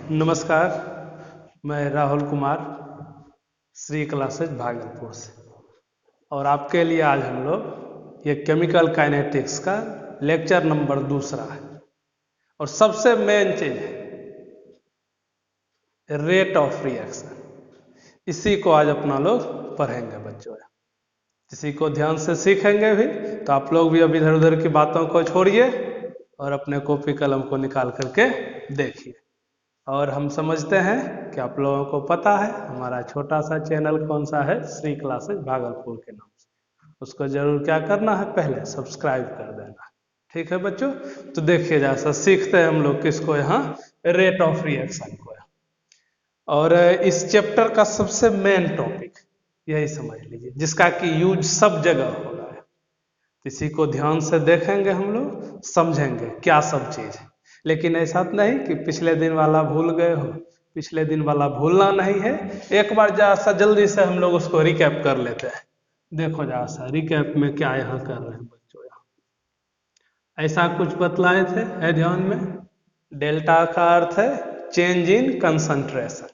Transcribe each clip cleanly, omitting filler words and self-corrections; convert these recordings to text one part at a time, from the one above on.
नमस्कार, मैं राहुल कुमार श्री क्लासेज भागलपुर से। और आपके लिए आज हम लोग ये केमिकल काइनेटिक्स का लेक्चर नंबर 2 है। और सबसे मेन चीज है रेट ऑफ रिएक्शन। इसी को आज अपना लोग पढ़ेंगे बच्चों। इसी को ध्यान से सीखेंगे भी, तो आप लोग भी अब इधर उधर की बातों को छोड़िए और अपने कॉपी कलम को निकाल करके देखिए। और हम समझते हैं कि आप लोगों को पता है हमारा छोटा सा चैनल कौन सा है, श्री क्लासेज भागलपुर के नाम से। उसको जरूर क्या करना है, पहले सब्सक्राइब कर देना है। ठीक है बच्चों, तो देखिए जैसा सीखते हैं हम लोग किसको, यहाँ रेट ऑफ रिएक्शन को। और इस चैप्टर का सबसे मेन टॉपिक यही समझ लीजिए, जिसका कि यूज सब जगह हो रहा है। इसी को ध्यान से देखेंगे हम लोग, समझेंगे क्या सब चीज है। लेकिन ऐसा नहीं कि पिछले दिन वाला भूल गए हो, पिछले दिन वाला भूलना नहीं है। एक बार जरा सा जल्दी से हम लोग उसको रिकैप कर लेते हैं। देखो जरा सा रिकैप में क्या यहाँ कर रहे हैं बच्चों। यहाँ ऐसा कुछ बतलाए थे, है ध्यान में। डेल्टा का अर्थ है change in concentration,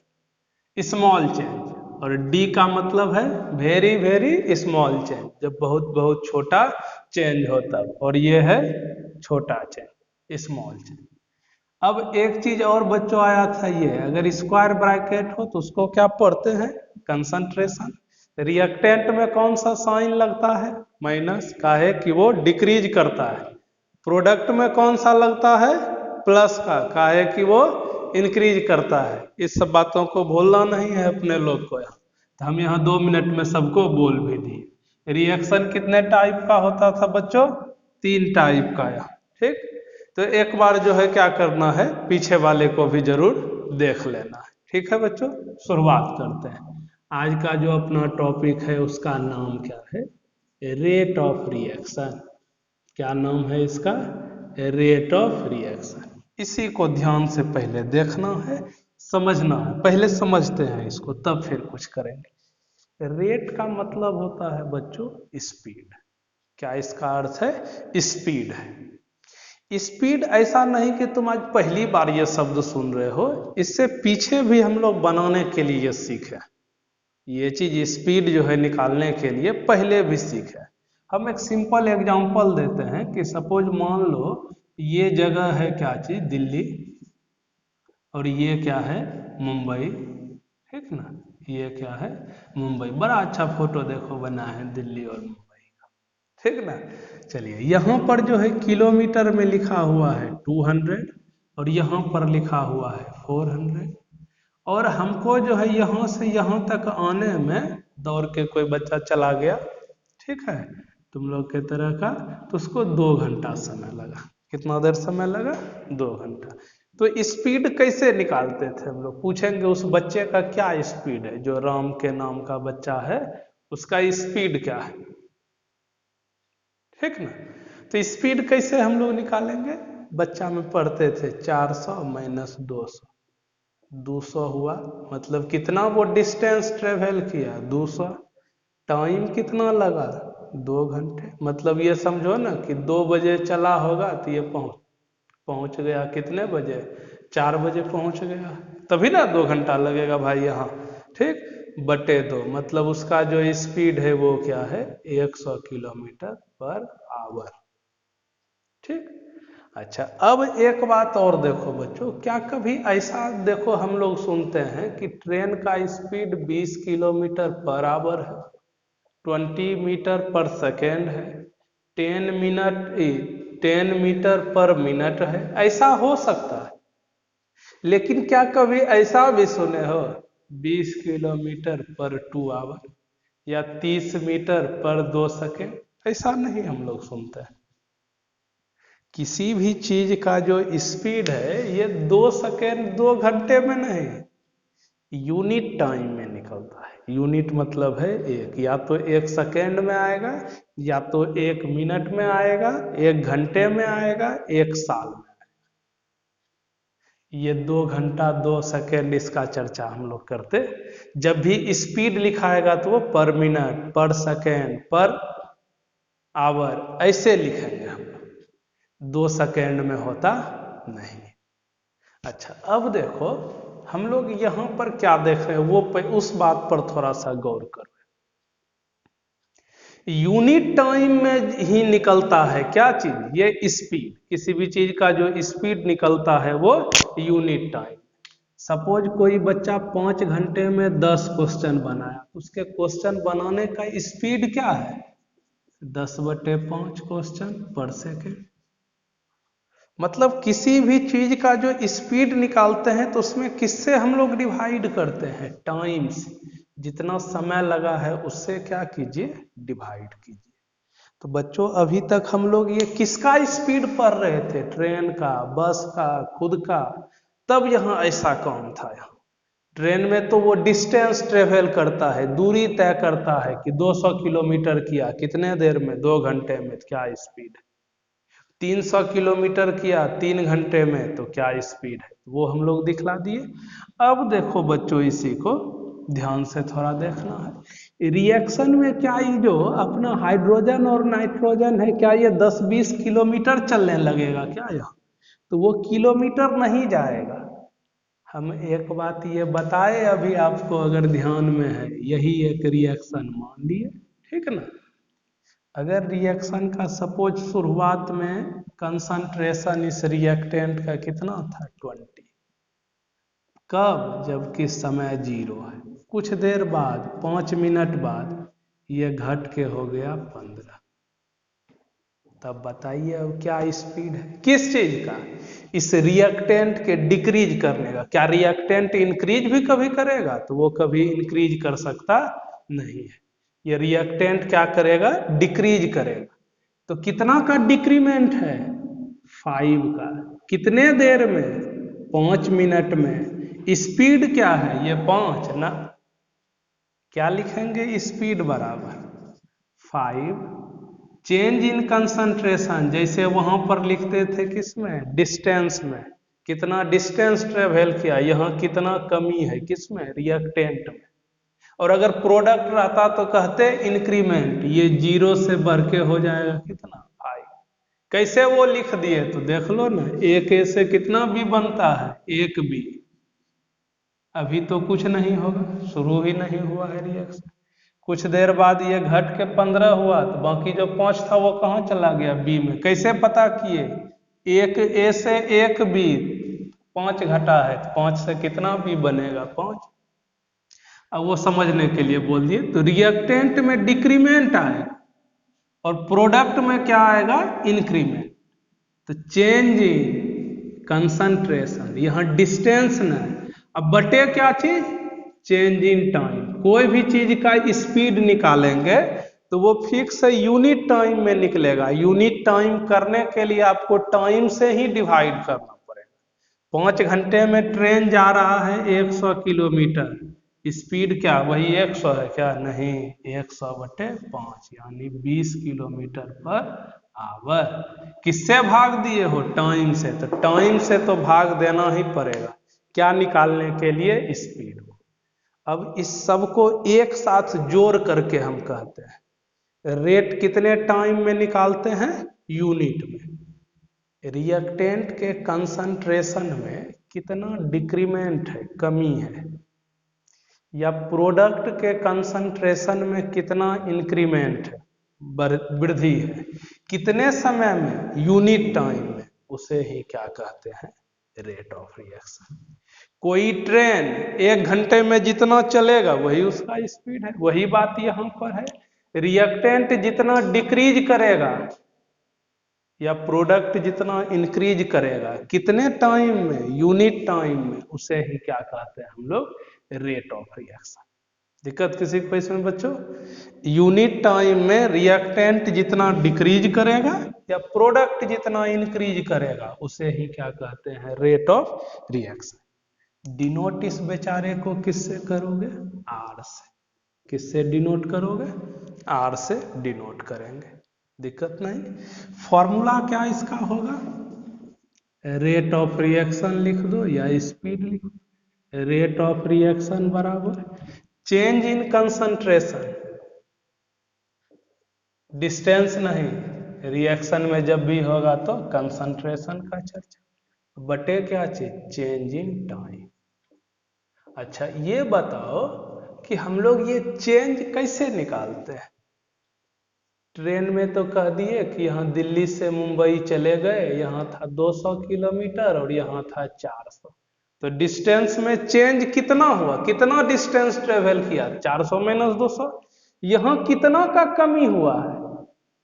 small change. और डी का मतलब है वेरी वेरी स्मॉल चेंज, जब बहुत बहुत छोटा चेंज होता है। और ये है छोटा चेंज, स्मॉल चेंज। अब एक चीज और बच्चों आया था, ये अगर स्क्वायर ब्रैकेट हो तो उसको क्या पढ़ते हैं, कंसंट्रेशन। रिएक्टेंट में कौन सा साइन लगता है, माइनस, का है कि वो डिक्रीज करता है। प्रोडक्ट में कौन सा लगता है, प्लस का है कि वो इंक्रीज करता है। इस सब बातों को भूलना नहीं है अपने लोग को। तो हम यहाँ 2 मिनट में सबको बोल भी दिए। रिएक्शन कितने टाइप का होता था बच्चों, 3 टाइप का। यहाँ ठीक, तो एक बार जो है क्या करना है, पीछे वाले को भी जरूर देख लेना है। ठीक है बच्चों, शुरुआत करते हैं। आज का जो अपना टॉपिक है उसका नाम क्या है, रेट ऑफ रिएक्शन। क्या नाम है इसका, रेट ऑफ रिएक्शन। इसी को ध्यान से पहले देखना है, समझना है। पहले समझते हैं इसको, तब फिर कुछ करेंगे। रेट का मतलब होता है बच्चों स्पीड। क्या इसका अर्थ है, स्पीड है। स्पीड ऐसा नहीं कि तुम आज पहली बार ये शब्द सुन रहे हो, इससे पीछे भी हम लोग बनाने के लिए ये सीखे। ये चीज स्पीड जो है निकालने के लिए पहले भी सीखे। हम एक सिंपल एग्जांपल देते हैं कि सपोज मान लो ये जगह है क्या चीज, दिल्ली, और ये क्या है, मुंबई। ठीक ना, ये क्या है, मुंबई। बड़ा अच्छा फोटो देखो बना है दिल्ली और मुंबई का, ठीक ना। चलिए यहाँ पर जो है किलोमीटर में लिखा हुआ है 200, और यहाँ पर लिखा हुआ है 400। और हमको जो है यहाँ से यहाँ तक आने में दौड़ के कोई बच्चा चला गया, ठीक है, तुम लोग के तरह का, तो उसको 2 घंटा समय लगा। कितना देर समय लगा, 2 घंटा। तो स्पीड कैसे निकालते थे हम लोग, पूछेंगे उस बच्चे का क्या स्पीड है, जो राम के नाम का बच्चा है उसका स्पीड क्या है, ठीक ना। तो स्पीड कैसे हम लोग निकालेंगे, बच्चा में पढ़ते थे 400 माइनस 200। 200 हुआ मतलब कितना वो डिस्टेंस ट्रेवल किया, 200। टाइम कितना लगा, 2 घंटे। मतलब ये समझो ना कि 2 बजे चला होगा तो ये पहुंच गया कितने बजे, 4 बजे पहुंच गया। तभी ना 2 घंटा लगेगा भाई यहाँ, ठीक। बटे 2 मतलब उसका जो स्पीड है वो क्या है, 100 किलोमीटर पर आवर, ठीक। अच्छा, अब एक बात और देखो बच्चों, क्या कभी ऐसा देखो हम लोग सुनते हैं कि ट्रेन का स्पीड 20 किलोमीटर पर आवर है, 20 मीटर पर सेकेंड है, 10 मीटर पर मिनट है। ऐसा हो सकता है, लेकिन क्या कभी ऐसा भी सुने हो 20 किलोमीटर पर 2 आवर, या 30 मीटर पर 2 सेकेंड। ऐसा नहीं हम लोग सुनते हैं। किसी भी चीज का जो स्पीड है ये 2 सेकेंड 2 घंटे में नहीं, यूनिट टाइम में निकलता है। यूनिट मतलब है एक, या तो 1 सेकेंड में आएगा, या तो 1 मिनट में आएगा, 1 घंटे में आएगा, 1 साल में आएगा। ये 2 घंटा 2 सेकेंड इसका चर्चा हम लोग करते। जब भी स्पीड लिखाएगा तो वो पर मिनट, पर सेकेंड, पर आवर ऐसे लिखेंगे हम लोग, 2 सेकेंड में होता नहीं। अच्छा, अब देखो हम लोग यहाँ पर क्या देख रहे हैं वो उस बात पर थोड़ा सा गौर करो। यूनिट टाइम में ही निकलता है क्या चीज, ये स्पीड, किसी भी चीज का जो स्पीड निकलता है वो यूनिट टाइम। सपोज कोई बच्चा 5 घंटे में 10 क्वेश्चन बनाया, उसके क्वेश्चन बनाने का स्पीड क्या है, 10/5 क्वेश्चन पर सेकेंड। मतलब किसी भी चीज का जो स्पीड निकालते हैं तो उसमें किससे हम लोग डिवाइड करते हैं, टाइम से। जितना समय लगा है उससे क्या कीजिए, डिवाइड कीजिए। तो बच्चों अभी तक हम लोग ये किसका स्पीड पढ़ रहे थे, ट्रेन का, बस का, खुद का। तब यहाँ ऐसा काम था। यहाँ ट्रेन में तो वो डिस्टेंस ट्रेवल करता है, दूरी तय करता है कि 200 किलोमीटर किया कितने देर में, 2 घंटे में, क्या स्पीड है। 300 किलोमीटर किया 3 घंटे में, तो क्या स्पीड है, वो हम लोग दिखला दिए। अब देखो बच्चों इसी को ध्यान से थोड़ा देखना है। रिएक्शन में क्या ये जो अपना हाइड्रोजन और नाइट्रोजन है, क्या ये 10-20 किलोमीटर चलने लगेगा क्या यहाँ, तो वो किलोमीटर नहीं जाएगा। हम एक बात ये बताए अभी आपको, अगर ध्यान में है, यही एक रिएक्शन मान लिए, ठीक ना। अगर रिएक्शन का सपोज शुरुआत में कंसंट्रेशन इस रिएक्टेंट का कितना था, 20। कब, जबकि समय 0 है। कुछ देर बाद, 5 मिनट बाद ये घट के हो गया 15। तब बताइए अब क्या स्पीड है, किस चीज का, इस रिएक्टेंट के डिक्रीज करने का। क्या रिएक्टेंट इंक्रीज भी कभी करेगा, तो वो कभी इंक्रीज कर सकता नहीं है। ये रिएक्टेंट क्या करेगा, डिक्रीज करेगा। तो कितना का डिक्रीमेंट है, 5 का। कितने देर में, 5 मिनट में। स्पीड क्या है, ये 5 ना। क्या लिखेंगे, स्पीड बराबर 5 चेंज इन कंसंट्रेशन, जैसे वहां पर लिखते थे किसमें, डिस्टेंस में। कितना डिस्टेंस ट्रेवल किया, यहाँ कितना कमी है किसमें, रिएक्टेंट में। और अगर प्रोडक्ट रहता तो कहते इंक्रीमेंट, ये 0 से बढ़ के हो जाएगा कितना, 5। कैसे वो लिख दिए, तो देख लो ना, एक ए से कितना बी बनता है, 1 बी। अभी तो कुछ नहीं होगा, शुरू ही नहीं हुआ है रिएक्शन। कुछ देर बाद ये घट के 15 हुआ, तो बाकी जो 5 था वो कहाँ चला गया, बी में। कैसे पता किए, 1 ए से 1 बी, 5 घटा है, तो 5 से कितना बी बनेगा, 5। अब वो समझने के लिए बोल दिए, तो रिएक्टेंट में डिक्रीमेंट आएगा और प्रोडक्ट में क्या आएगा, इंक्रीमेंट। तो चेंज इन कंसंट्रेशन, यहाँ डिस्टेंस ना, अब बटे क्या चीज, चेंज इन टाइम। कोई भी चीज का स्पीड निकालेंगे तो वो फिक्स यूनिट टाइम में निकलेगा। यूनिट टाइम करने के लिए आपको टाइम से ही डिवाइड करना पड़ेगा। 5 घंटे में ट्रेन जा रहा है 100 किलोमीटर, स्पीड क्या वही 100 है क्या, नहीं, 100/5 यानी 20 किलोमीटर पर आवर। किससे भाग दिए हो, टाइम से। तो टाइम से तो भाग देना ही पड़ेगा, क्या निकालने के लिए, स्पीड को। अब इस सब को एक साथ जोड़ करके हम कहते हैं रेट कितने टाइम में निकालते हैं, यूनिट में। रिएक्टेंट के कंसंट्रेशन में कितना डिक्रीमेंट है, कमी है, या प्रोडक्ट के कंसंट्रेशन में कितना इंक्रीमेंट है, वृद्धि है, कितने समय में, यूनिट टाइम में, उसे ही क्या कहते हैं, रेट ऑफ रिएक्शन। कोई ट्रेन 1 घंटे में जितना चलेगा वही उसका स्पीड है। वही बात यहाँ पर है, रिएक्टेंट जितना डिक्रीज करेगा या प्रोडक्ट जितना इंक्रीज करेगा, कितने टाइम में, यूनिट टाइम में, उसे ही क्या कहते हैं हम लोग, रेट ऑफ रिएक्शन। दिक्कत किसी को इसमें बच्चों, यूनिट टाइम में रिएक्टेंट जितना डिक्रीज करेगा या प्रोडक्ट जितना इंक्रीज करेगा, उसे ही क्या कहते हैं, रेट ऑफ रिएक्शन। डिनोट इस बेचारे को किससे करोगे, आर से। किससे डिनोट करोगे, आर से डिनोट करेंगे, दिक्कत नहीं। फॉर्मूला क्या इसका होगा, रेट ऑफ रिएक्शन लिख दो या स्पीड लिखो। रेट ऑफ रिएक्शन बराबर चेंज इन कंसंट्रेशन, डिस्टेंस नहीं, रिएक्शन में जब भी होगा तो कंसंट्रेशन का चर्चा। बटे क्या चीज, चेंज इन टाइम। अच्छा ये बताओ कि हम लोग ये चेंज कैसे निकालते हैं। ट्रेन में तो कह दिए कि यहाँ दिल्ली से मुंबई चले गए, यहाँ था 200 किलोमीटर और यहाँ था 400, तो डिस्टेंस में चेंज कितना हुआ, कितना डिस्टेंस ट्रेवल किया, 400 माइनस 200। यहाँ कितना का कमी हुआ है,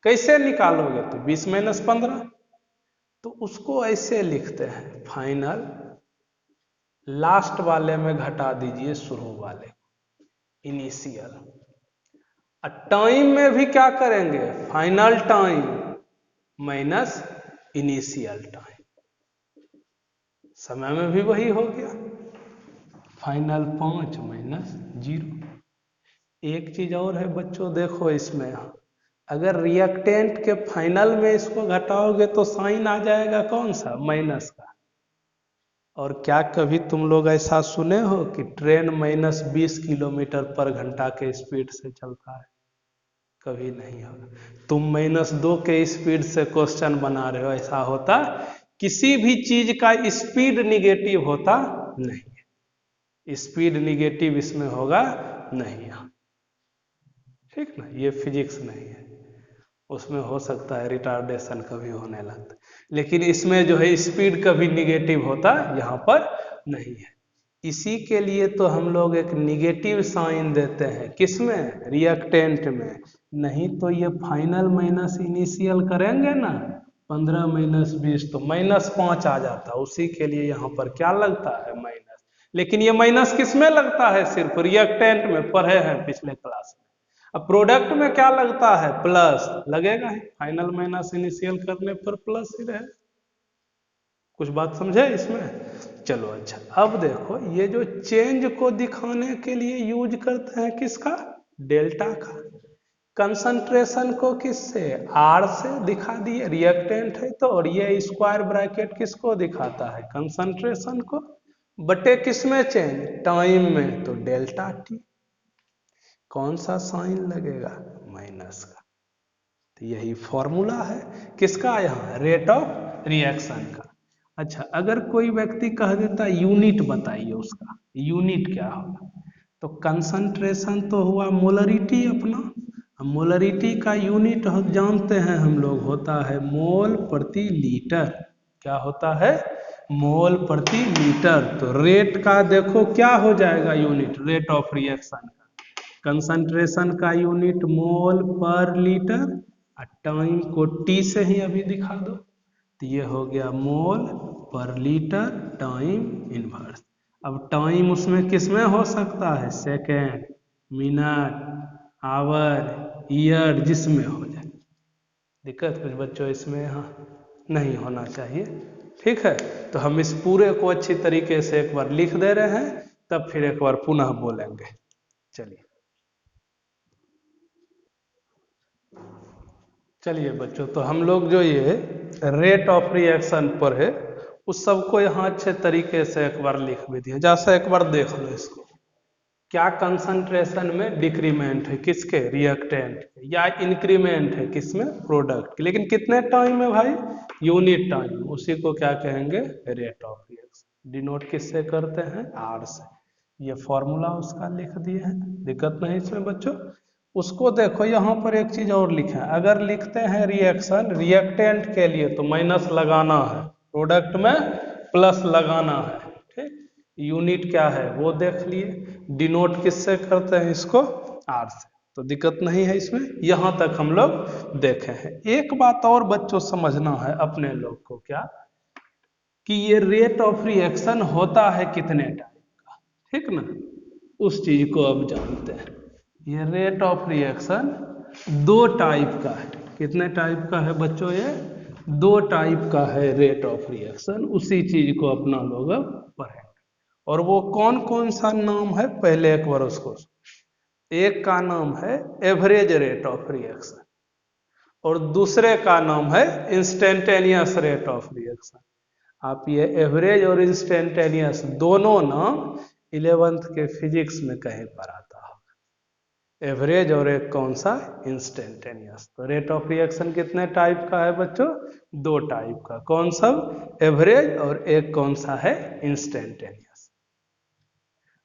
कैसे निकालोगे, तो 20 माइनस 15। तो उसको ऐसे लिखते हैं, फाइनल लास्ट वाले में घटा दीजिए शुरू वाले, इनिशियल। टाइम में भी क्या करेंगे, final time minus initial time, समय में भी वही हो गया, फाइनल 5 माइनस 0। एक चीज और है बच्चों, देखो इसमें अगर रिएक्टेंट के फाइनल में इसको घटाओगे तो साइन आ जाएगा कौन सा, माइनस का। और क्या कभी तुम लोग ऐसा सुने हो कि ट्रेन माइनस 20 किलोमीटर पर घंटा के स्पीड से चलता है, कभी नहीं होगा। तुम -2 के स्पीड से क्वेश्चन बना रहे हो, ऐसा होता किसी भी चीज का स्पीड निगेटिव होता नहीं है, स्पीड निगेटिव इसमें होगा नहीं, ठीक ना, ये फिजिक्स नहीं है, उसमें हो सकता है रिटार्डेशन कभी होने लगता, लेकिन इसमें जो है स्पीड कभी निगेटिव होता यहाँ पर नहीं है। इसी के लिए तो हम लोग एक निगेटिव साइन देते हैं, किसमें, रिएक्टेंट में। नहीं तो ये फाइनल माइनस इनिशियल करेंगे ना, 15 माइनस 20 तो -5 आ जाता, उसी के लिए यहाँ पर क्या लगता है, माइनस। लेकिन ये माइनस किस में लगता है, सिर्फ रिएक्टेंट में, पढ़े हैं पिछले क्लास में। अब प्रोडक्ट में क्या लगता है, प्लस लगेगा ही, फाइनल माइनस इनिशियल करने पर प्लस ही रहे। कुछ बात समझे इसमें, चलो अच्छा। अब देखो ये जो चेंज को दिखाने के लिए यूज करते हैं किसका, डेल्टा का। कंसंट्रेशन को किससे, आर से दिखा दिए, रिएक्टेंट है तो, और ये स्क्वायर ब्रैकेट किसको दिखाता है, कंसंट्रेशन को, बटे किसमें चेंज, टाइम में, तो डेल्टा टी। कौन सा साइन लगेगा, माइनस का। तो यही फॉर्मूला है किसका, यहाँ रेट ऑफ रिएक्शन का। अच्छा अगर कोई व्यक्ति कह देता यूनिट बताइए उसका, यूनिट क्या होगा, तो कंसंट्रेशन तो हुआ मोलरिटी अपना, मोलरिटी का यूनिट हम जानते हैं हम लोग, होता है मोल प्रति लीटर। क्या होता है, मोल प्रति लीटर। तो रेट का देखो क्या हो जाएगा यूनिट, रेट ऑफ रिएक्शन का, कंसंट्रेशन का यूनिट मोल पर लीटर, और टाइम को टी से ही अभी दिखा दो, तो ये हो गया मोल पर लीटर टाइम इनवर्स। अब टाइम उसमें किसमें हो सकता है, सेकेंड, मिनट, आवर, ईयर, जिसमें हो जाए। दिक्कत कुछ बच्चों इसमें यहाँ नहीं होना चाहिए, ठीक है। तो हम इस पूरे को अच्छी तरीके से एक बार लिख दे रहे हैं, तब फिर एक बार पुनः बोलेंगे। चलिए चलिए बच्चों, तो हम लोग जो ये रेट ऑफ रिएक्शन पर है उस सबको यहाँ अच्छे तरीके से एक बार लिख भी दिया, जैसा एक बार देख लो इसको। क्या कंसंट्रेशन में डिक्रीमेंट है, किसके, रिएक्टेंट, या इंक्रीमेंट है किसमें, प्रोडक्ट। लेकिन कितने टाइम में भाई, यूनिट टाइम, उसी को क्या कहेंगे, रेट ऑफ रिएक्शन। डिनोट किससे करते हैं, आर से। ये फॉर्मूला उसका लिख दिए हैं, दिक्कत नहीं इसमें बच्चों। उसको देखो यहाँ पर एक चीज और लिखा है, अगर लिखते हैं रिएक्शन रिएक्टेंट के लिए तो माइनस लगाना है, प्रोडक्ट में प्लस लगाना है, ठीक। यूनिट क्या है वो देख लिए, डिनोट किससे करते हैं इसको, आर से, तो दिक्कत नहीं है इसमें। यहां तक हम लोग देखे हैं। एक बात और बच्चों समझना है अपने लोग को, क्या कि ये रेट ऑफ रिएक्शन होता है कितने टाइप का, ठीक ना, उस चीज को अब जानते हैं। ये रेट ऑफ रिएक्शन 2 टाइप का है। कितने टाइप का है बच्चों, ये 2 टाइप का है रेट ऑफ रिएक्शन। उसी चीज को अपना लोग अब पढ़ेंगे। और वो कौन कौन सा नाम है, पहले एक बार उसको। एक का नाम है एवरेज रेट ऑफ रिएक्शन, और दूसरे का नाम है इंस्टेंटेनियस रेट ऑफ रिएक्शन। आप ये एवरेज और इंस्टेंटेनियस दोनों नाम 11th के फिजिक्स में कहीं पर आता होगा। एवरेज और एक कौन सा, इंस्टेंटेनियस। तो रेट ऑफ रिएक्शन कितने टाइप का है बच्चों, 2 टाइप का। कौन सा, एवरेज, और एक कौन सा है, इंस्टेंटेनियस।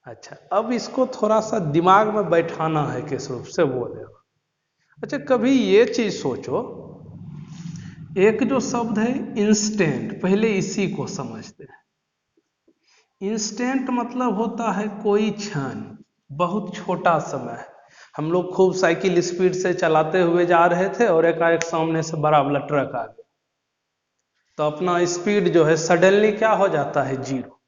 अच्छा, अब इसको थोड़ा सा दिमाग में बैठाना है किस रूप से वो देखो। अच्छा, कभी ये चीज सोचो, एक जो शब्द है इंस्टेंट, पहले इसी को समझते हैं। इंस्टेंट मतलब होता है कोई क्षण, बहुत छोटा समय। हम लोग खूब साइकिल स्पीड से चलाते हुए जा रहे थे और एकाएक सामने से बड़ा वाला ट्रक आ गया, तो अपना स्पीड जो है सडनली क्या हो जाता है, 0।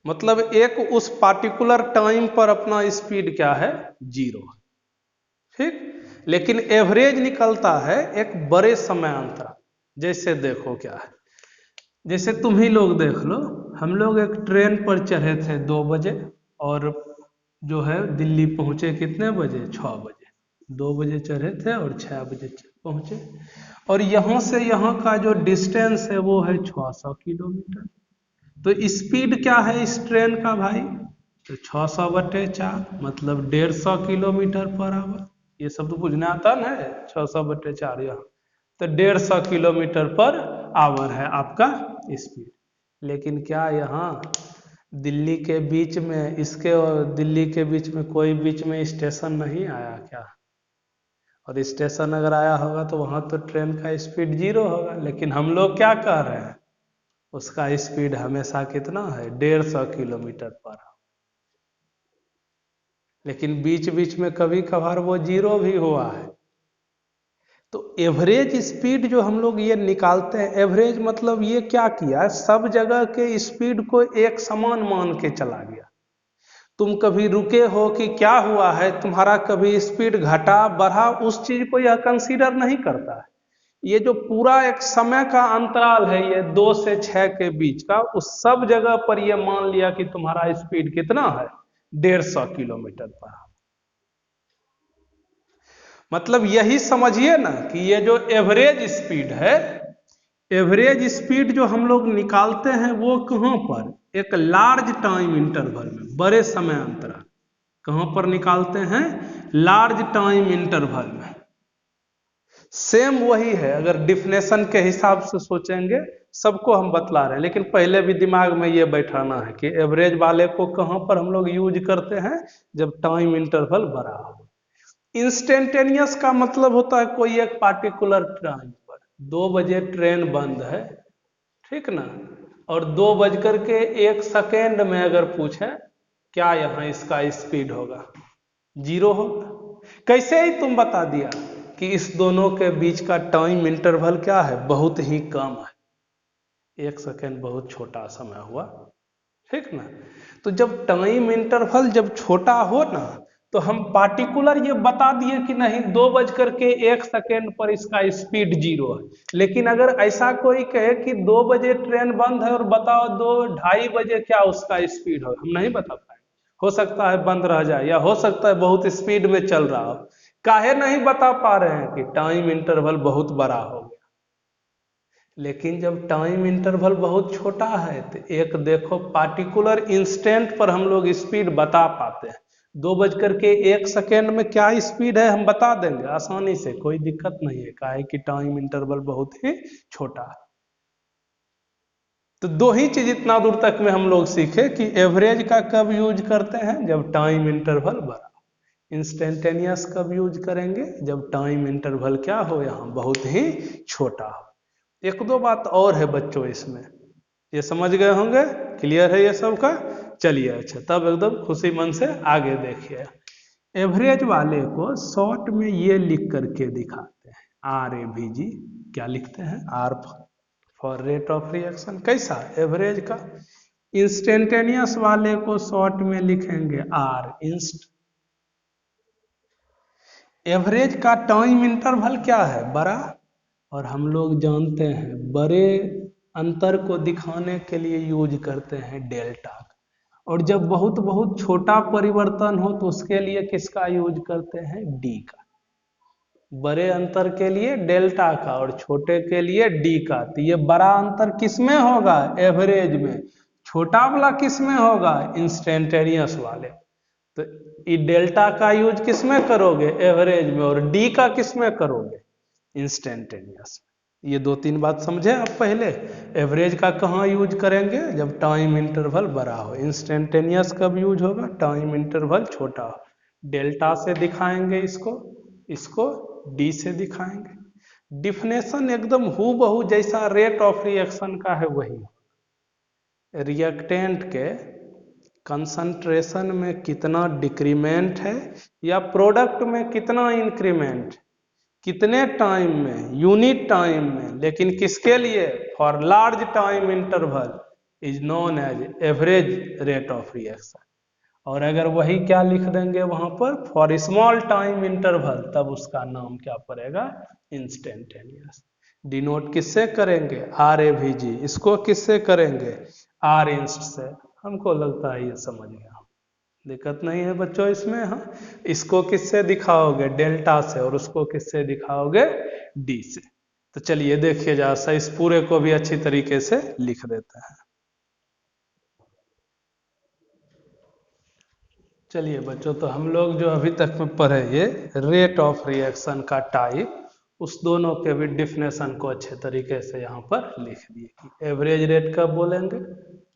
मतलब एक उस पार्टिकुलर टाइम पर अपना स्पीड क्या है, 0। ठीक, लेकिन एवरेज निकलता है एक बड़े समय अंतराल। जैसे देखो क्या है, जैसे तुम ही लोग देख लो, हम लोग एक ट्रेन पर चढ़े थे 2 बजे और जो है दिल्ली पहुंचे कितने बजे, 6 बजे। 2 बजे चढ़े थे और 6 बजे पहुंचे, और यहाँ से यहाँ का जो डिस्टेंस है वो है 600 किलोमीटर। तो स्पीड क्या है इस ट्रेन का भाई, तो 600/4 मतलब 150 किलोमीटर पर आवर। ये सब तो बुझना आता ना है, 600/4 यहाँ, तो 150 किलोमीटर पर आवर है आपका स्पीड। लेकिन क्या यहाँ दिल्ली के बीच में, इसके और दिल्ली के बीच में कोई बीच में स्टेशन नहीं आया क्या? और स्टेशन अगर आया होगा तो वहाँ तो ट्रेन का स्पीड 0 होगा। लेकिन हम लोग क्या कह रहे हैं, उसका स्पीड हमेशा कितना है, 150 किलोमीटर पर आवर। लेकिन बीच बीच में कभी कभार वो 0 भी हुआ है। तो एवरेज स्पीड जो हम लोग ये निकालते हैं, एवरेज मतलब ये क्या किया, सब जगह के स्पीड को एक समान मान के चला गया। तुम कभी रुके हो कि क्या हुआ है, तुम्हारा कभी स्पीड घटा बढ़ा, उस चीज को यह कंसीडर नहीं करता है। ये जो पूरा एक समय का अंतराल है, ये 2 से 6 के बीच का, उस सब जगह पर ये मान लिया कि तुम्हारा स्पीड कितना है, 150 किलोमीटर पर। मतलब यही समझिए ना कि ये जो एवरेज स्पीड है, एवरेज स्पीड जो हम लोग निकालते हैं वो कहाँ पर, एक लार्ज टाइम इंटरवल में, बड़े समय अंतराल। कहाँ पर निकालते हैं, लार्ज टाइम इंटरवल में। सेम वही है, अगर डिफिनेशन के हिसाब से सोचेंगे, सबको हम बतला रहे हैं, लेकिन पहले भी दिमाग में ये बैठाना है कि एवरेज वाले को कहाँ पर हम लोग यूज करते हैं, जब टाइम इंटरवल बड़ा हो। इंस्टेंटेनियस का मतलब होता है कोई एक पार्टिकुलर टाइम पर, 2 बजे ट्रेन बंद है, ठीक ना, और 2:01 में अगर पूछे क्या यहाँ इसका स्पीड होगा, 0 होगा। कैसे ही तुम बता दिया कि इस दोनों के बीच का टाइम इंटरवल क्या है, बहुत ही कम है, 1 सेकेंड बहुत छोटा समय हुआ, ठीक ना। तो जब टाइम इंटरवल जब छोटा हो ना, तो हम पार्टिकुलर ये बता दिए कि नहीं 2:01 पर इसका स्पीड 0 है। लेकिन अगर ऐसा कोई कहे कि 2 बजे ट्रेन बंद है और बताओ 2-2:30 बजे क्या उसका स्पीड हो, हम नहीं बता पाएंगे। हो सकता है बंद रह जाए, या हो सकता है बहुत स्पीड में चल रहा हो। काहे नहीं बता पा रहे हैं कि टाइम इंटरवल बहुत बड़ा हो गया। लेकिन जब टाइम इंटरवल बहुत छोटा है तो एक देखो पार्टिकुलर इंस्टेंट पर हम लोग स्पीड बता पाते हैं। 2:01 में क्या स्पीड है हम बता देंगे आसानी से, कोई दिक्कत नहीं है, काहे कि टाइम इंटरवल बहुत ही छोटा है। तो 2 ही चीज इतना दूर तक में हम लोग सीखे कि एवरेज का कब यूज करते हैं, जब टाइम इंटरवल बड़ा। इंस्टेंटेनियस कब यूज करेंगे, जब टाइम इंटरवल क्या हो, यहाँ बहुत ही छोटा हो। 1-2 बात और है बच्चों इसमें, ये समझ गए होंगे, क्लियर है ये सब का। चलिए अच्छा, तब एकदम खुशी मन से आगे देखिए। एवरेज वाले को शॉर्ट में ये लिख करके दिखाते हैं, RAVG। क्या लिखते हैं, R for rate of reaction. कैसा, एवरेज का। इंस्टेंटेनियस वाले को शॉर्ट में लिखेंगे R इंस्ट। एवरेज का टाइम इंटरवल क्या है, बड़ा, और हम लोग जानते हैं बड़े अंतर को दिखाने के लिए यूज करते हैं डेल्टा। और जब बहुत बहुत छोटा परिवर्तन हो तो उसके लिए किसका यूज करते हैं, डी का। बड़े अंतर के लिए डेल्टा का और छोटे के लिए डी का। तो ये बड़ा अंतर किस में होगा, एवरेज में। छोटा वाला किस में होगा, इंस्टेंटेनियस वाले। तो ये डेल्टा का यूज किस में करोगे? एवरेज में। और डी का किस में करोगे? इंस्टेंटेनियस। ये 2-3 बात समझे आप पहले। एवरेज का कहाँ यूज करेंगे? जब टाइम इंटरवल बड़ा हो। इंस्टेंटेनियस कब यूज होगा? टाइम इंटरवल छोटा हो। डेल्टा से दिखाएंगे इसको डी से दिखाएंगे। डिफिनेशन एकदम हूबहू जैसा रेट ऑफ रिएक्शन का है वही। रिएक्टेंट के कंसंट्रेशन में कितना डिक्रीमेंट है या प्रोडक्ट में कितना इंक्रीमेंट, कितने टाइम में, यूनिट टाइम में, लेकिन किसके लिए? For large time interval is known as average rate of reaction. और अगर वही क्या लिख देंगे वहां पर? फॉर स्मॉल टाइम इंटरवल, तब उसका नाम क्या पड़ेगा? इंस्टेंटेनियस। डिनोट किससे करेंगे? R A V G. इसको किससे करेंगे? आर इंस्ट से। हमको लगता है ये समझ गया, दिक्कत नहीं है बच्चों इसमें। हाँ, इसको किससे दिखाओगे? डेल्टा से। और उसको किससे दिखाओगे? डी से। तो चलिए देखिए जरा सा, इस पूरे को भी अच्छी तरीके से लिख देते हैं। चलिए बच्चों, तो हम लोग जो अभी तक में पढ़े ये रेट ऑफ रिएक्शन का टाइप, उस दोनों के भी डिफिनेशन को अच्छे तरीके से यहाँ पर लिख दिए कि एवरेज रेट कब बोलेंगे?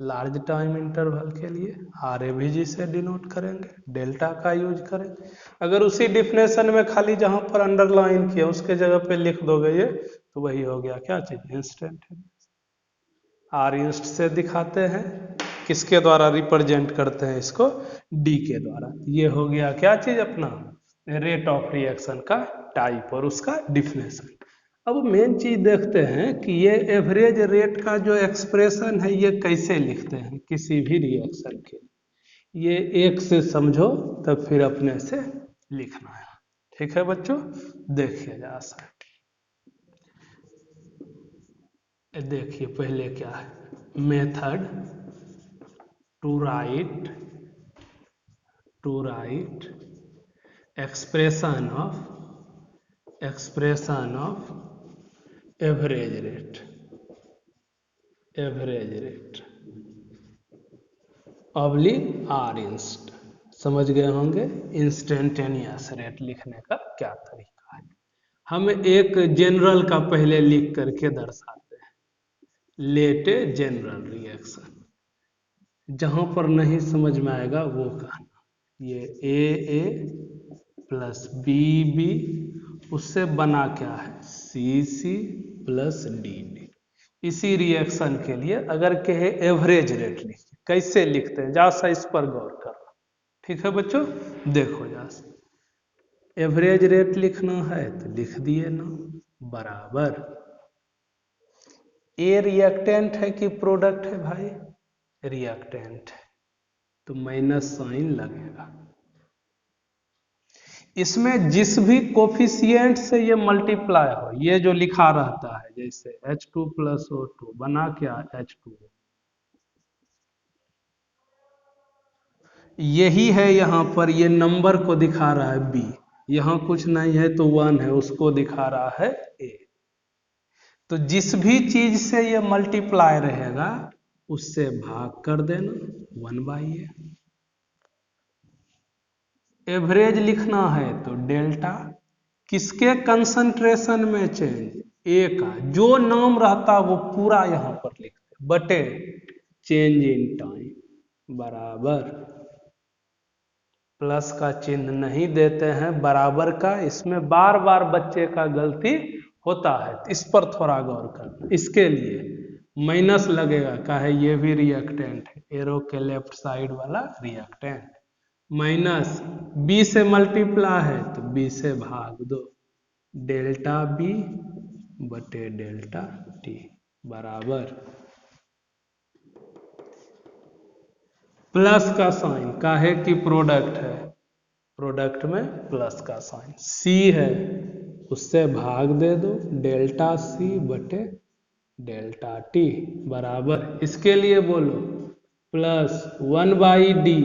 लार्ज टाइम इंटरवल के लिए आर ए वी जी से डिनोट करेंगे, डेल्टा का यूज करेंगे। अगर उसी डिफिनेशन में खाली जहाँ पर अंडरलाइन किया उसके जगह पे लिख दोगे ये, तो वही हो गया क्या चीज? इंस्टेंटेनियस। आर इंस्ट से दिखाते हैं, किसके द्वारा रिप्रेजेंट करते हैं इसको? डी के द्वारा। ये हो गया क्या चीज? अपना रेट ऑफ रिएक्शन का टाइप और उसका डिफिनेशन। अब मेन चीज देखते हैं कि ये एवरेज रेट का जो एक्सप्रेशन है ये कैसे लिखते हैं किसी भी रिएक्शन के। ये एक से समझो तब फिर अपने से लिखना है। ठीक है बच्चों, देखिए जरा सा। देखिए पहले क्या है? Method to write expression of average rate oblique or instant. समझ गए होंगे इंस्टेंटेनियस रेट लिखने का क्या तरीका है। हम एक जनरल का पहले लिख करके दर्शाते हैं। लेट ए जनरल रिएक्शन, जहां पर नहीं समझ में आएगा वो कहना। ये ए प्लस बी, उससे बना क्या है? C plus D. इसी रिएक्शन के लिए अगर कहे एवरेज रेट लिखिए, कैसे लिखते हैं जा सा इस पर गौर करना। ठीक है बच्चों, देखो जा सा, एवरेज रेट लिखना है तो लिख दिए ना, बराबर ए रिएक्टेंट है कि प्रोडक्ट है भाई? रिएक्टेंट है, तो माइनस साइन लगेगा। इसमें जिस भी कोफिशिएंट से ये मल्टीप्लाई हो, ये जो लिखा रहता है जैसे H2 प्लस O2 बना क्या? H2। यही है यहाँ पर, ये नंबर को दिखा रहा है B, यहाँ कुछ नहीं है तो 1 है, उसको दिखा रहा है A। तो जिस भी चीज से ये मल्टीप्लाई रहेगा उससे भाग कर देना 1/A। एवरेज लिखना है तो डेल्टा, किसके कंसंट्रेशन में चेंज? ए का। जो नाम रहता वो पूरा यहां पर लिखते, बटे चेंज इन टाइम बराबर, प्लस का चिन्ह नहीं देते हैं बराबर का। इसमें बार बार बच्चे का गलती होता है, इस पर थोड़ा गौर करना। इसके लिए माइनस लगेगा, काहे? ये भी रिएक्टेंट है, एरो के लेफ्ट साइड वाला रिएक्टेंट। माइनस बी से मल्टीप्लाई है तो बी से भाग दो, डेल्टा बी बटे डेल्टा टी बराबर प्लस का साइन, काहे कि प्रोडक्ट है, प्रोडक्ट में प्लस का साइन। सी है उससे भाग दे दो, डेल्टा सी बटे डेल्टा टी बराबर, इसके लिए बोलो plus 1/d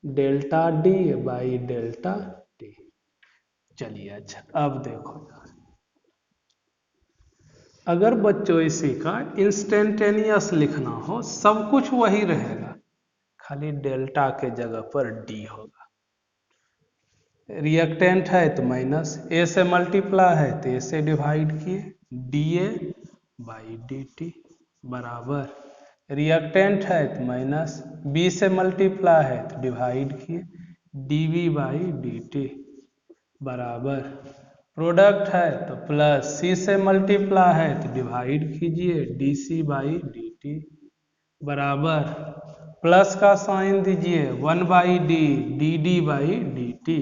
delta D by delta T. चलिए अच्छा, अब देखो अगर बच्चों इसी का इंस्टेंटेनियस लिखना हो, सब कुछ वही रहेगा, खाली डेल्टा के जगह पर डी होगा। रिएक्टेंट है तो माइनस, ए से मल्टीप्लाई है तो ए से डिवाइड किए, D A by d t बराबर रिएक्टेंट है तो माइनस, बी से मल्टीप्लाई है तो डिवाइड किए, d v by d t बराबर प्रोडक्ट है तो प्लस, सी से मल्टीप्लाई है तो डिवाइड कीजिए, d c by d t बराबर प्लस का साइन दीजिए 1/d d d by d t,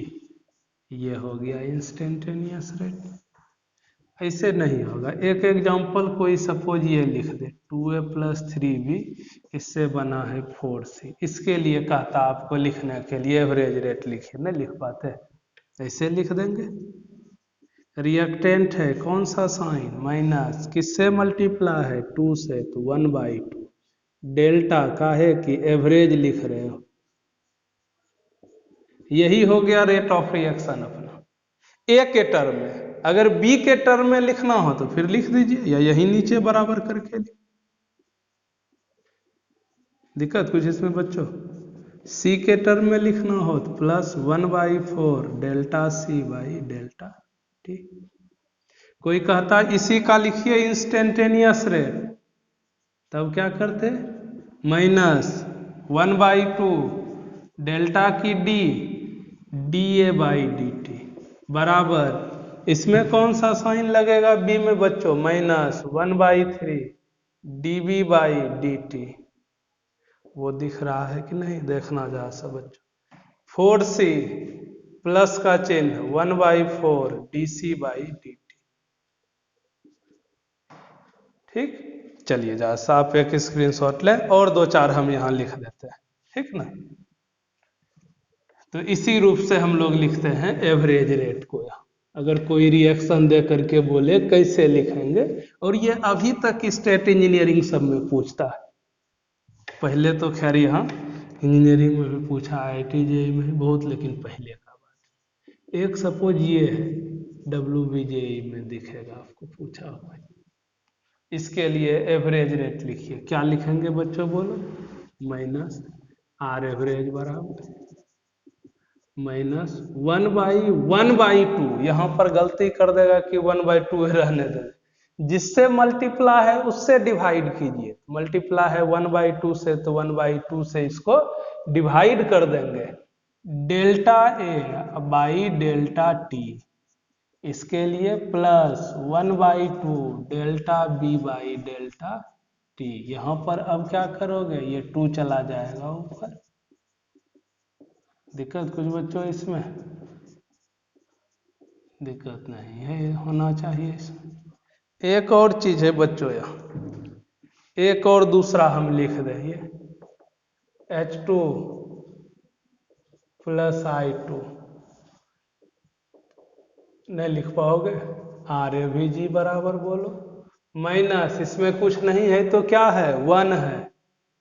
ये हो गया इंस्टेंटेनियस रेट। ऐसे नहीं होगा, एक एग्जांपल कोई सपोज ये लिख दे 2a + 3b, इससे बना है 4c, इसके लिए कहता आपको लिखने के लिए एवरेज रेट लिखिए, नहीं लिख पाते, ऐसे लिख देंगे। रिएक्टेंट है कौन सा साइन माइनस, किससे मल्टीप्लाई है 2 से तो 1/2, डेल्टा का है कि एवरेज लिख रहे हो, यही हो गया रेट ऑफ रिएक्शन अपना ए के टर्म में। अगर बी के टर्म में लिखना हो तो फिर लिख दीजिए, या यही नीचे बराबर करके दिक्कत कुछ इसमें बच्चों। सी के टर्म में लिखना हो तो +1/4 delta c by delta t. कोई कहता इसी का लिखिए इंस्टेंटेनियस रेट, तब क्या करते -1/2 डेल्टा की D D A by d t बराबर, इसमें कौन सा साइन लगेगा बी में बच्चों, -1/3 d b by d t, वो दिख रहा है कि नहीं, देखना जा सब बच्चों। 4c प्लस का चिन्ह 1/4 d c by d t. ठीक, चलिए जा साफ एक स्क्रीनशॉट लें और 2-4 हम यहाँ लिख देते हैं, ठीक ना। तो इसी रूप से हम लोग लिखते हैं एवरेज रेट को। अगर कोई रिएक्शन दे करके बोले कैसे लिखेंगे, और ये अभी तक स्टेट इंजीनियरिंग सब में पूछता है, पहले तो खैर यहाँ इंजीनियरिंग में भी पूछा, IIT JEE में भी बहुत, लेकिन पहले का बात। एक सपोज ये है WBJE में दिखेगा आपको पूछा हुआ, इसके लिए एवरेज रेट लिखिए, क्या लिखेंगे बच्चों बोलो, -R एवरेज बराबर -1/2, यहाँ पर गलती कर देगा कि 1/2 रहने दे, जिससे मल्टीप्लाई है उससे डिवाइड कीजिए, मल्टीप्लाई है 1/2 से तो 1/2 से इसको डिवाइड कर देंगे, delta a by delta t, इसके लिए +1/2 delta b by delta t. यहाँ पर अब क्या करोगे, ये 2 चला जाएगा ऊपर, दिक्कत कुछ बच्चों इसमें, दिक्कत नहीं है, होना चाहिए इसमें। एक और चीज है बच्चों, यहाँ एक और दूसरा हम लिख दें, ये H2 + I2 नहीं लिख पाओगे, RAVG बराबर बोलो, माइनस इसमें कुछ नहीं है तो क्या है 1 है,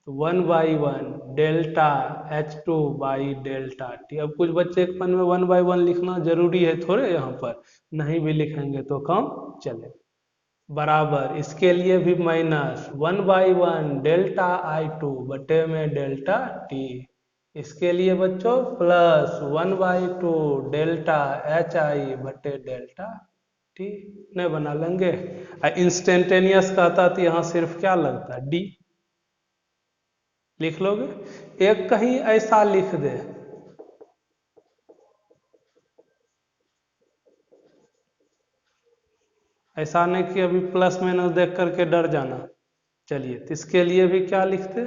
तो 1/1 delta H2 by delta T. अब कुछ बच्चे एक पन में 1/1 लिखना जरूरी है थोड़े, यहाँ पर नहीं भी लिखेंगे तो काम चले बराबर, इसके लिए भी -1/1 डेल्टा I2 बटे में डेल्टा टी, इसके लिए बच्चों +1/2 डेल्टा HI बटे डेल्टा टी, नहीं बना लेंगे। इंस्टेंटेनियस कहता तो यहाँ सिर्फ क्या लगता है, डी लिख लोगे। एक कहीं ऐसा लिख दे, ऐसा नहीं कि अभी प्लस माइनस देख करके डर जाना, चलिए तो इसके लिए भी क्या लिखते,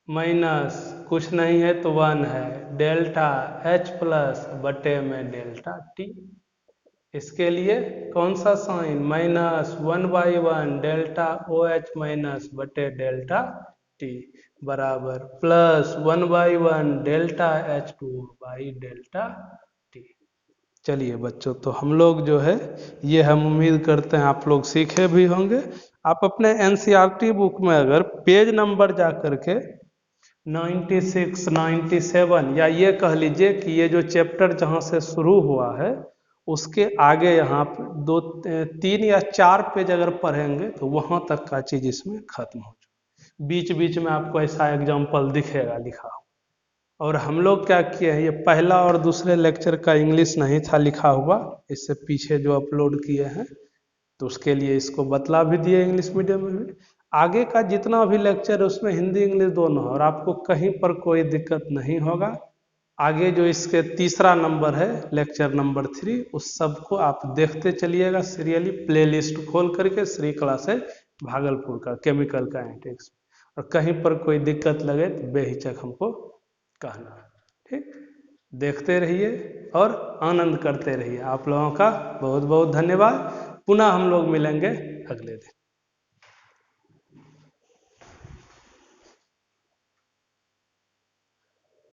माइनस कुछ नहीं है तो 1 है, डेल्टा H प्लस बटे में डेल्टा टी, इसके लिए कौन सा साइन -1/1 डेल्टा OH माइनस बटे डेल्टा टी बराबर +1/1 delta H2 by delta T. चलिए बच्चों, तो हम लोग जो है ये हम उम्मीद करते हैं आप लोग सीखे भी होंगे। आप अपने NCERT बुक में अगर पेज नंबर जा करके 96, 97 या ये कह लीजिए कि ये जो चैप्टर जहाँ से शुरू हुआ है उसके आगे यहाँ 2, 3 या 4 पेज अगर पढ़ेंगे तो वहाँ तक का चीज़ इसमें खत्म हो जाए। बीच बीच में आपको ऐसा एग्जाम्पल दिखेगा लिखा हो, और हम लोग क्या किए हैं, ये पहला और दूसरे लेक्चर का इंग्लिश नहीं था लिखा हुआ, इससे पीछे जो अपलोड किए हैं, तो उसके लिए इसको बतला भी दिए इंग्लिश मीडियम में भी। आगे का जितना भी लेक्चर है उसमें हिंदी इंग्लिश दोनों है, और आपको कहीं पर कोई दिक्कत नहीं होगा। आगे जो इसके तीसरा नंबर है, लेक्चर नंबर 3, उस सब को आप देखते चलिएगा सीरियली, प्लेलिस्ट खोल करके, श्री क्लासेज भागलपुर का केमिकल का एंटिक्स। और कहीं पर कोई दिक्कत लगे तो बेहिचक हमको कहना, ठीक। देखते रहिए और आनंद करते रहिए। आप लोगों का बहुत बहुत धन्यवाद। पुनः हम लोग मिलेंगे अगले दिन।